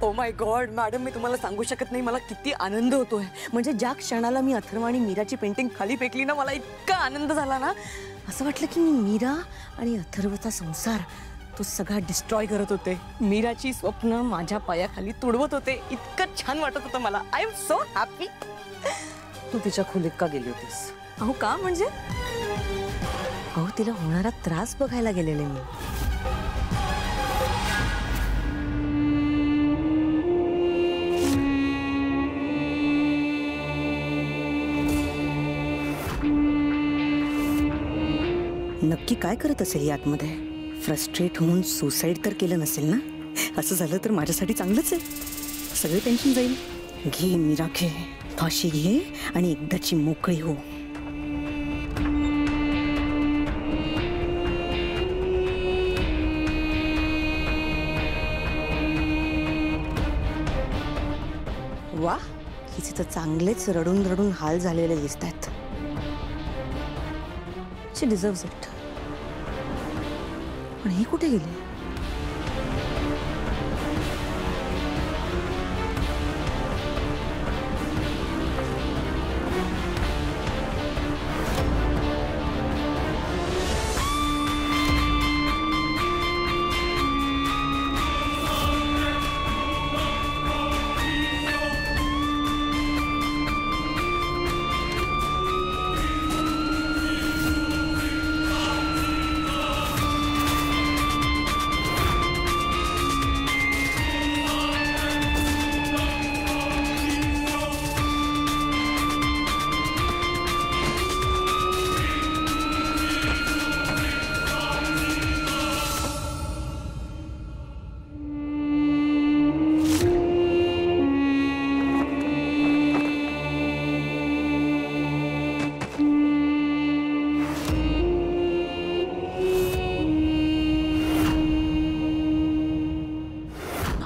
Oh my God madam, मी तुम्हाला सांगू शकत नाही मला किती आनंद होतोय. म्हणजे ज्या क्षणाला मी अथर्व आणि मीराची पेंटिंग खाली फेकली ना, मला इतका आनंद झाला ना, असं वाटलं की मी मीरा आणि अथर्वचा संसार तो सगळा डिस्ट्रॉय करत होते. मीराची स्वप्न माझ्या पायाखाली तुडवत होते. इतकं छान वाटत होतं मला. I am so happy. तू तिच्या खोलीत का गेली होतीस? अहो का म्हणजे? अहो तिला होणारा त्रास बघायला गेलेले मी. नक्की काय करत असेल ही आतमध्ये? फ्रस्ट्रेट होऊन सुसाईड तर केलं नसेल ना? असं झालं तर माझ्यासाठी चांगलंच आहे. सगळे टेन्शन जाईल. घे मीरा घे, फाशी घे आणि एकदाची मोकळी हो. वा, हिचे तर चांगलेच रडून रडून हाल झालेले दिसत आहेत. शी डिझर्व्स इट. पण ही कुठे गेली?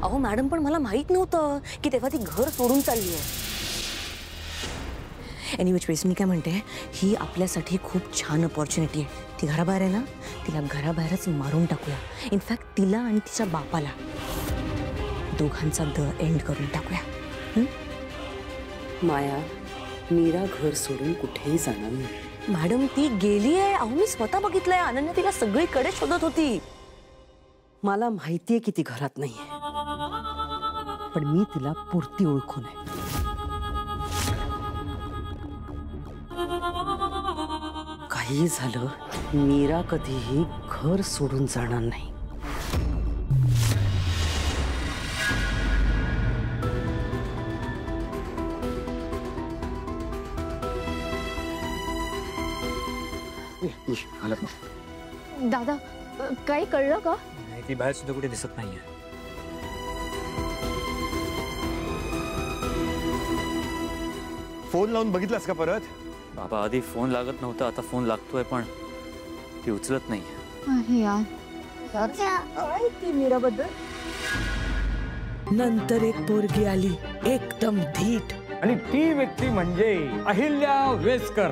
अहो मॅडम, पण मला माहित नव्हतं की तेव्हा ती घर सोडून चालली आहे. एनिवे वेज मी काय म्हणते, ही आपल्यासाठी खूप छान अपॉर्च्युनिटी आहे. ती घराबाहेर आहे ना, तिला घराबाहेरच मारून टाकूया. इनफॅक्ट तिला आणि तिच्या बापाला दोघांचा द एंड करून टाकूया. माया, मीरा घर सोडून कुठेही जाणार नाही. मॅडम ती गेली आहे. अहो मी स्वतः बघितलंय. अनन्या तिला सगळीकडे शोधत होती. मला माहितीये की ती घरात नाहीये, पण मी तिला पुरती ओळखून आहे. काही झालं, मीरा कधीही घर सोडून जाणार नाही. दादा, काही कळलं का? ती बाहेर सुद्धा कुठे दिसत नाहीये. फोन लावून बघितलास का परत? बाबा, आधी फोन लागत नव्हता, आता फोन लागतोय पण ती उचलत नाहीये. काय मीराबद्दल? नंतर एक पोरगी आली एकदम धीट, आणि ती व्यक्ती म्हणजे अहिल्या वेसकर.